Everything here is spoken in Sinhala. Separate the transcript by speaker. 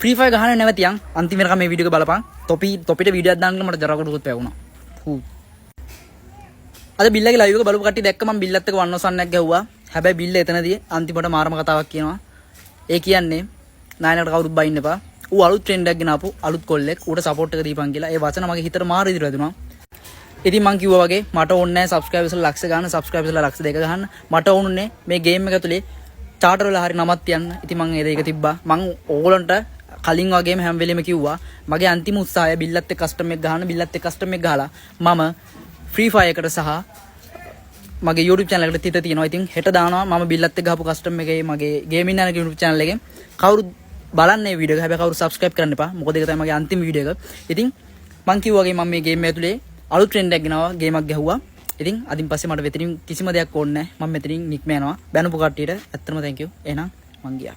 Speaker 1: ෆ්‍රී ෆයර් ගහන්න නැවතියන් අන්තිමට මේ වීඩියෝ එක බලපන්. තොපිට වීඩියෝ එකක් දාන්න මට ජරකොටුකුත් පැවුණා. අද බිල්ලගේ ලයිව් එක බලපු කට්ටිය දැක්ක මම බිල්ලත් එක වන්නසන්නක් ගැහුවා. හැබැයි බිල්ල එතනදී අන්තිමට මාරම කතාවක් කියනවා. ඒ කියන්නේ නායනකට කවුරුත් බයින්න එපා. ඌ අලුත් ට්‍රෙන්ඩ් එකක් ගෙනාපු අලුත් කොල්ලෙක්. ඌට සපෝට් එක දීපන් කියලා. ඒ වචන මගේ හිතට මාර විදිහට වැදුනා. ඉතින් මං කිව්වා වගේ මට ඕනේ නැහැ සබ්ස්ක්‍රයිබර්ස්ලා ලක්ෂ ගන්න, සබ්ස්ක්‍රයිබර්ස්ලා ලක්ෂ 2 ගන්න. මට ඕනුනේ මේ ගේම් එක ඇතුලේ චාටර් වල හරි නමක් තියන්න. ඉතින් මං ඒ දෙක තිබ්බා. මං ඕගොල්ලන්ට කලින් වගේම හැම වෙලෙම කිව්වා මගේ අන්තිම උත්සාහය බිල්ලත් එක්ක කස්ටම් එක ගන්න, බිල්ලත් එක්ක කස්ටම් එක ගහලා මම ෆ්‍රී ෆයර් එකට සහ මගේ YouTube channel එකට තිත තියෙනවා. ඉතින් හෙට දානවා මම බිල්ලත් එක්ක ගහපු කස්ටම් එකේ මගේ ගේමින් යන YouTube channel එකෙන්. කවුරුත් බලන්න මේ වීඩියෝ එක. හැබැයි කවුරු subscribe කරන්න එපා. මොකද ඒක තමයි මගේ අන්තිම වීඩියෝ එක. ඉතින් මං කිව්වා වගේ මම මේ ගේම් එක ඇතුලේ අලුත් ට්‍රෙන්ඩ් එකක් ගෙනාවා, ගේමක් ගැහුවා. ඉතින් අදින් පස්සේ මට වෙතරින් කිසිම දෙයක් ඕනේ නැහැ. මම මෙතනින් නික්ම යනවා. බැනපු කට්ටියට ඇත්තටම thank you. එහෙනම් මං ගියා.